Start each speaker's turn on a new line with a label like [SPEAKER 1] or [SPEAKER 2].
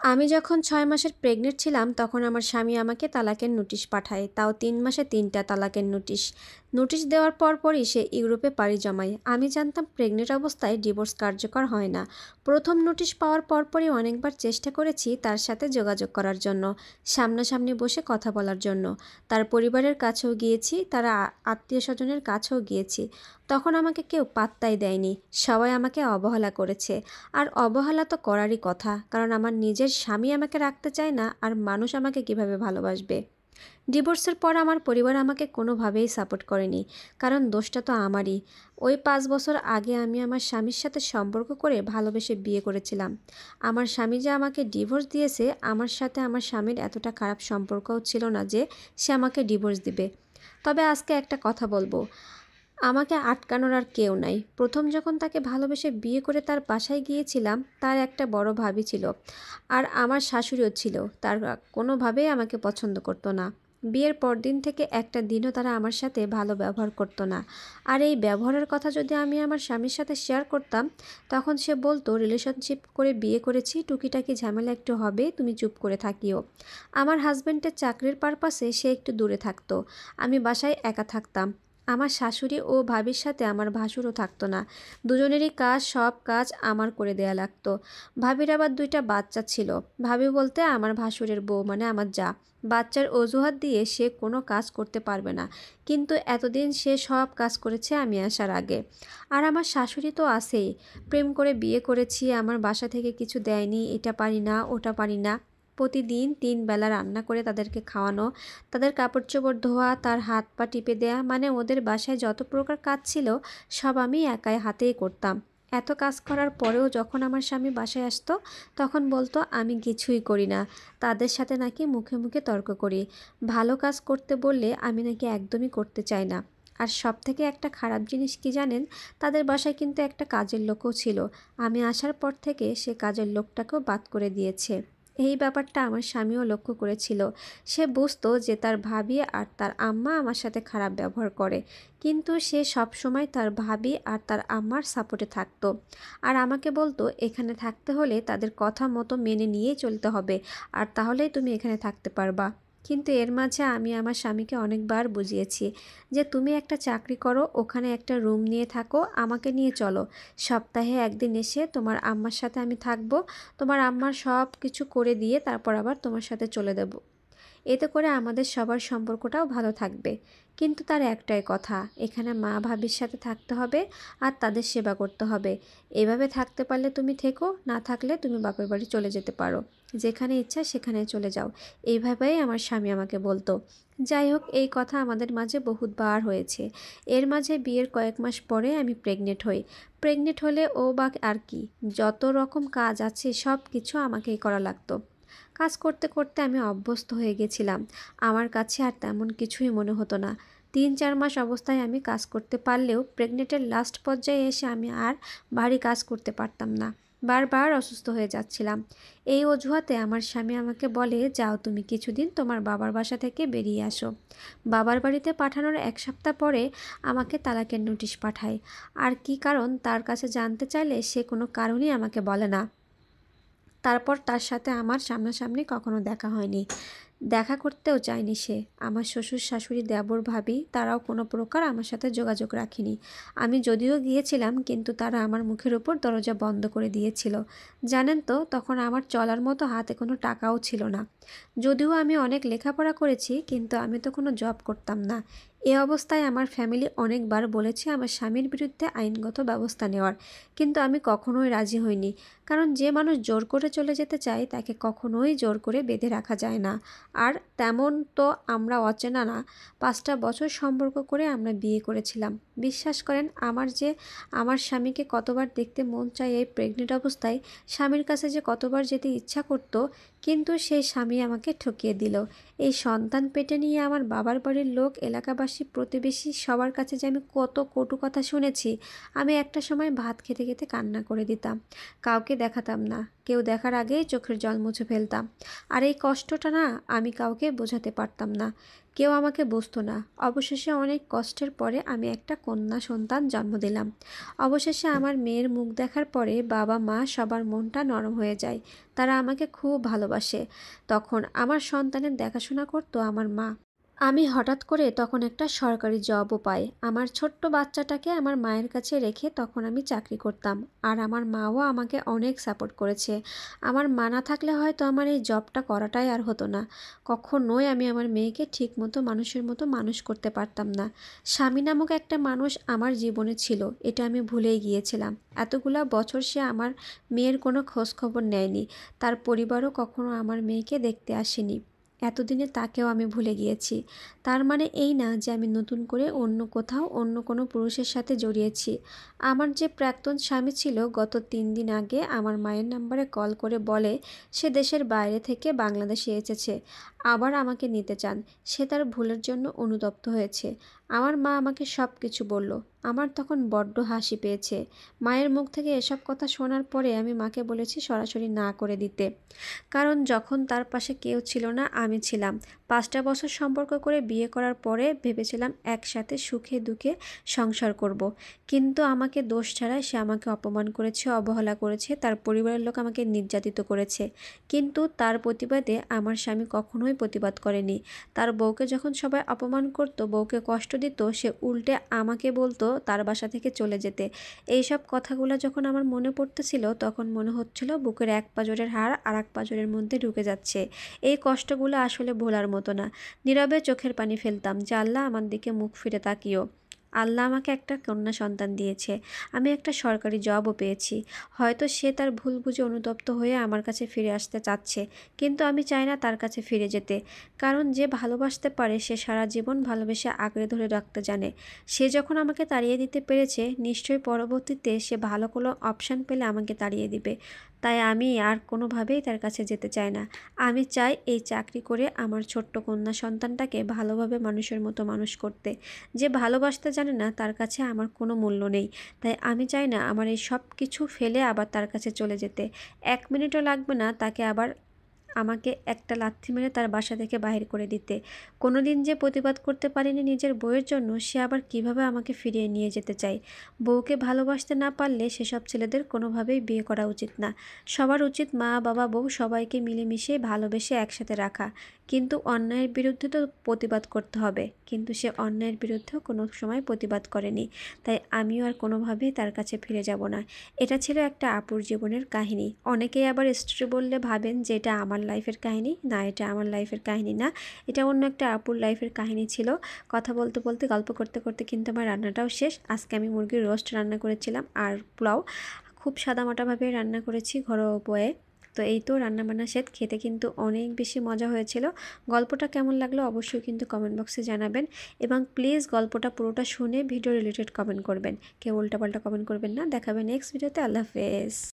[SPEAKER 1] আমি যখন ৬ মাসের প্রেগনেন্ট ছিলাম তখন আমার স্বামী আমাকে তালাকের নোটিশ পাঠায়, তাও ৩ মাসে ৩টা তালাকের নোটিশ। নোটিশ দেওয়ার পরপরই সে ইউরোপে পাড়ি জমায়। আমি জানতাম প্রেগনেন্ট অবস্থায় ডিভোর্স কার্যকর হয় না। প্রথম নোটিশ পাওয়ার পরপরই অনেকবার চেষ্টা করেছি তার সাথে যোগাযোগ করার জন্য, সামনাসামনি বসে কথা বলার জন্য। তার পরিবারের কাছেও গিয়েছি, তার আত্মীয় স্বজনের কাছেও গিয়েছি। তখন আমাকে কেউ পাত্তাই দেয়নি, সবাই আমাকে অবহেলা করেছে। আর অবহেলা তো করারই কথা, কারণ আমার নিজের স্বামী আমাকে রাখতে চায় না, আর মানুষ আমাকে কিভাবে ভালোবাসবে। ডিভোর্সের পর আমার পরিবার আমাকে কোনোভাবেই সাপোর্ট করেনি, কারণ দোষটা তো আমারই। ওই 5 বছর আগে আমি আমার স্বামীর সাথে সম্পর্ক করে ভালোবেসে বিয়ে করেছিলাম। আমার স্বামী যে আমাকে ডিভোর্স দিয়েছে, আমার সাথে আমার স্বামীর এতটা খারাপ সম্পর্কও ছিল না যে সে আমাকে ডিভোর্স দিবে। তবে আজকে একটা কথা বলবো, আমাকে আটকানোর আর কেউ নাই। প্রথম যখন তাকে ভালোবেসে বিয়ে করে তার বাসায় গিয়েছিলাম, তার একটা বড় ভাবি ছিল, আর আমার শাশুড়িও ছিল। তার কোনোভাবেই আমাকে পছন্দ করতো না। বিয়ের পরদিন থেকে একটা দিনও তারা আমার সাথে ভালো ব্যবহার করতো না। আর এই ব্যবহারের কথা যদি আমি আমার স্বামীর সাথে শেয়ার করতাম, তখন সে বলতো, রিলেশনশিপ করে বিয়ে করেছি, টুকিটাকি ঝামেলা একটু হবে, তুমি চুপ করে থাকিও। আমার হাজব্যান্ডের চাকরির পারপাসে সে একটু দূরে থাকতো, আমি বাসায় একা থাকতাম। আমার শাশুড়ি ও ভাবির সাথে আমার ভাসুরও থাকতো না। দুজনেরই কাজ, সব কাজ আমার করে দেয়া লাগতো। ভাবির আবার 2টা বাচ্চা ছিল। ভাবি বলতে আমার ভাসুরের বউ, মানে আমার যা। বাচ্চার অজুহাত দিয়ে সে কোনো কাজ করতে পারবে না, কিন্তু এতদিন সে সব কাজ করেছে আমি আসার আগে। আর আমার শাশুড়ি তো আছেই, প্রেম করে বিয়ে করেছি, আমার বাসা থেকে কিছু দেয়নি, এটা পারি না ওটা পারি না। প্রতিদিন 3 বেলা রান্না করে তাদেরকে খাওয়ানো, তাদের কাপড় চোপড় ধোয়া, তার হাত পা টিপে দেয়া, মানে ওদের বাসায় যত প্রকার কাজ ছিল সব আমি একাই হাতেই করতাম। এত কাজ করার পরেও যখন আমার স্বামী বাসায় আসতো, তখন বলতো আমি কিছুই করি না, তাদের সাথে নাকি মুখে মুখে তর্ক করি। ভালো কাজ করতে বললে আমি নাকি একদমই করতে চাই না। আর সব থেকে একটা খারাপ জিনিস কি জানেন, তাদের বাসায় কিন্তু একটা কাজের লোকও ছিল। আমি আসার পর থেকে সে কাজের লোকটাকেও বাদ করে দিয়েছে। এই ব্যাপারটা আমার স্বামীও লক্ষ্য করেছিল। সে বুঝতো যে তার ভাবি আর তার আম্মা আমার সাথে খারাপ ব্যবহার করে, কিন্তু সে সব সময় তার ভাবি আর তার আম্মার সাপোর্টে থাকতো। আর আমাকে বলতো, এখানে থাকতে হলে তাদের কথা মতো মেনে নিয়েই চলতে হবে, আর তাহলেই তুমি এখানে থাকতে পারবা। কিন্তু এর মাঝে আমি আমার স্বামীকে অনেকবার বুঝিয়েছি যে তুমি একটা চাকরি করো, ওখানে একটা রুম নিয়ে থাকো, আমাকে নিয়ে চলো। সপ্তাহে একদিন এসে তোমার আম্মার সাথে আমি থাকবো, তোমার আম্মার সব কিছু করে দিয়ে তারপর আবার তোমার সাথে চলে দেব। এতে করে আমাদের সবার সম্পর্কটাও ভালো থাকবে। কিন্তু তার একটাই কথা, এখানে মা ভাবির সাথে থাকতে হবে আর তাদের সেবা করতে হবে। এভাবে থাকতে পারলে তুমি থেকো, না থাকলে তুমি বাপের বাড়ি চলে যেতে পারো, যেখানে ইচ্ছা সেখানে চলে যাও। এইভাবেই আমার স্বামী আমাকে বলতো। যাই হোক, এই কথা আমাদের মাঝে বহুতবার হয়েছে। এর মাঝে বিয়ের কয়েক মাস পরে আমি প্রেগনেন্ট হই। প্রেগনেন্ট হলে ও বা আর কি, যত রকম কাজ আছে সব কিছু আমাকেই করা লাগতো। কাজ করতে করতে আমি অভ্যস্ত হয়ে গেছিলাম। আমার কাছে আর তেমন কিছুই মনে হতো না। 3-4 মাস অবস্থায় আমি কাজ করতে পারলেও প্রেগনেন্টের লাস্ট পর্যায়ে এসে আমি আর ভারী কাজ করতে পারতাম না। বারবার অসুস্থ হয়ে যাচ্ছিলাম। এই অজুহাতে আমার স্বামী আমাকে বলে, যাও তুমি কিছুদিন তোমার বাবার বাসা থেকে বেরিয়ে আসো। বাবার বাড়িতে পাঠানোর 1 সপ্তাহ পরে আমাকে তালাকের নোটিশ পাঠায়। আর কি কারণ তার কাছে জানতে চাইলে সে কোনো কারণই আমাকে বলে না। তারপর তার সাথে আমার সামনাসামনি কখনো দেখা হয়নি, দেখা করতেও চায়নি সে। আমার শ্বশুর শাশুড়ি, দেবর, ভাবি তারাও কোনো প্রকার আমার সাথে যোগাযোগ রাখেনি। আমি যদিও গিয়েছিলাম, কিন্তু তারা আমার মুখের উপর দরজা বন্ধ করে দিয়েছিল। জানেন তো, তখন আমার চলার মতো হাতে কোনো টাকাও ছিল না। যদিও আমি অনেক লেখাপড়া করেছি, কিন্তু আমি তো কোনো জব করতাম না। এ অবস্থায় আমার ফ্যামিলি অনেকবার বলেছে আমার স্বামীর বিরুদ্ধে আইনগত ব্যবস্থা নেওয়ার, কিন্তু আমি কখনোই রাজি হইনি। কারণ যে মানুষ জোর করে চলে যেতে চায় তাকে কখনোই জোর করে বেঁধে রাখা যায় না। আর তেমন তো আমরা অচেনা না। 5টা বছর সম্পর্ক করে আমরা বিয়ে করেছিলাম। বিশ্বাস করেন, আমার স্বামীকে কতবার দেখতে মন চায় এই প্রেগনেন্ট অবস্থায়, স্বামীর কাছে যে কতবার যেতে ইচ্ছা করতো, কিন্তু সেই স্বামী আমাকে ঠকিয়ে দিল। এই সন্তান পেটে নিয়ে আমার বাবার বাড়ির লোক, এলাকাবাসী, প্রতিবেশী সবার কাছে যে আমি কত কটু কথা শুনেছি। আমি একটা সময় ভাত খেতে খেতে কান্না করে দিতাম, কাউকে দেখাতাম না, কেউ দেখার আগেই চোখের জল মুছে ফেলতাম। আর এই কষ্টটা না আমি কাউকে বোঝাতে পারতাম না। কেউ আমাকে বুঝতো না। অবশেষে অনেক কষ্টের পরে আমি একটা কন্যা সন্তান জন্ম দিলাম। অবশেষে আমার মেয়ের মুখ দেখার পরে বাবা মা সবার মনটা নরম হয়ে যায়। তারা আমাকে খুব ভালোবাসে। তখন আমার সন্তানের দেখাশোনা করতো আমার মা। আমি হঠাৎ করে তখন একটা সরকারি জবও পাই। আমার ছোট্ট বাচ্চাটাকে আমার মায়ের কাছে রেখে তখন আমি চাকরি করতাম। আর আমার মাও আমাকে অনেক সাপোর্ট করেছে। আমার মা না থাকলে হয়তো আমার এই জবটা করাটাই আর হতো না। কখনোই আমি আমার মেয়েকে ঠিকমতো মানুষের মতো মানুষ করতে পারতাম না। স্বামী নামক একটা মানুষ আমার জীবনে ছিল, এটা আমি ভুলেই গিয়েছিলাম। এতগুলা বছর সে আমার মেয়ের কোনো খোঁজ খবর নেয়নি। তার পরিবারও কখনো আমার মেয়েকে দেখতে আসেনি। এতদিনে তাকেও আমি ভুলে গিয়েছি। তার মানে এই না যে আমি নতুন করে অন্য কোথাও অন্য কোনো পুরুষের সাথে জড়িয়েছি। আমার যে প্রাক্তন স্বামী ছিল গত 3 দিন আগে আমার মায়ের নাম্বারে কল করে বলে সে দেশের বাইরে থেকে বাংলাদেশে এসেছে, আবার আমাকে নিতে চান। সে তার ভুলের জন্য অনুতপ্ত হয়েছে। আমার মা আমাকে সব কিছু বলল। আমার তখন বড্ড হাসি পেয়েছে। মায়ের মুখ থেকে এসব কথা শোনার পরে আমি মাকে বলেছি সরাসরি না করে দিতে। কারণ যখন তার পাশে কেউ ছিল না আমি ছিলাম। 5টা বছর সম্পর্ক করে বিয়ে করার পরে ভেবেছিলাম একসাথে সুখে দুঃখে সংসার করব। কিন্তু আমাকে দোষ ছাড়াই সে আমাকে অপমান করেছে, অবহেলা করেছে, তার পরিবারের লোক আমাকে নির্যাতিত করেছে। কিন্তু তার প্রতিবাদে আমার স্বামী কখনোই প্রতিবাদ করেনি। তার বউকে যখন সবাই অপমান করত, বউকে কষ্ট দিত, সে উল্টে আমাকে বলতো তার বাসা থেকে চলে যেতে। এইসব কথাগুলো যখন আমার মনে পড়তেছিল তখন মনে হচ্ছিল বুকের এক পাঁজরের হাড় আর এক পাঁজরের মধ্যে ঢুকে যাচ্ছে। এই কষ্টগুলো আসলে ভোলার মতো না। নীরবে চোখের পানি ফেলতাম যে আল্লাহ আমার দিকে মুখ ফিরে তাকিও। আল্লাহ আমাকে একটা কন্যা সন্তান দিয়েছে। আমি একটা সরকারি জবও পেয়েছি। হয়তো সে তার ভুল বুঝে অনুতপ্ত হয়ে আমার কাছে ফিরে আসতে চাচ্ছে, কিন্তু আমি চাই না তার কাছে ফিরে যেতে। কারণ যে ভালোবাসতে পারে সে সারা জীবন ভালোবেসে আঁকড়ে ধরে রাখতে জানে। সে যখন আমাকে তাড়িয়ে দিতে পেরেছে, নিশ্চয়ই পরবর্তীতে সে ভালো কোনো অপশান পেলে আমাকে তাড়িয়ে দিবে। তাই আমি আর কোনোভাবেই তার কাছে যেতে চাই না। আমি চাই এই চাকরি করে আমার ছোট্ট কন্যা সন্তানটাকে ভালোভাবে মানুষের মতো মানুষ করতে। যে ভালোবাসতে জানে না তার কাছে আমার কোনো মূল্য নেই। তাই আমি চাই না আমার এই সব কিছু ফেলে আবার তার কাছে চলে যেতে। 1 মিনিটও লাগবে না তাকে আবার আমাকে একটা লাথি মেরে তার বাসা থেকে বাহির করে দিতে। কোনোদিন যে প্রতিবাদ করতে পারিনি নিজের বউয়ের জন্য, সে আবার কিভাবে আমাকে ফিরিয়ে নিয়ে যেতে চায়। বউকে ভালোবাসতে না পারলে সেসব ছেলেদের কোনোভাবেই বিয়ে করা উচিত না। সবার উচিত মা বাবা বউ সবাইকে মিলেমিশে ভালোবেসে একসাথে রাখা। কিন্তু অন্যায়ের বিরুদ্ধে তো প্রতিবাদ করতে হবে। কিন্তু সে অন্যায়ের বিরুদ্ধেও কোনো সময় প্রতিবাদ করেনি। তাই আমিও আর কোনোভাবেই তার কাছে ফিরে যাব না। এটা ছিল একটা আপুর জীবনের কাহিনী। অনেকেই আবার স্টোরি বললে ভাবেন যে এটা আমার লাইফের কাহিনী। না, এটা আমার লাইফের কাহিনী না, এটা অন্য একটা আপুর লাইফের কাহিনী ছিল। কথা বলতে বলতে গল্প করতে করতে কিন্তু আমার রান্নাটাও শেষ। আজকে আমি মুরগির রোস্ট রান্না করেছিলাম আর পোলাও। খুব সাদামাটাভাবে রান্না করেছি ঘরোয়া উপায়ে। তো এই তো রান্নাবান্না শেষ। খেতে কিন্তু অনেক বেশি মজা হয়েছিল। গল্পটা কেমন লাগলো অবশ্যই কিন্তু কমেন্ট বক্সে জানাবেন। এবং প্লিজ গল্পটা পুরোটা শুনে ভিডিও রিলেটেড কমেন্ট করবেন। কেউ উল্টাপাল্টা কমেন্ট করবেন না। দেখাবেন নেক্সট ভিডিওতে। আল্লাহ হাফেজ।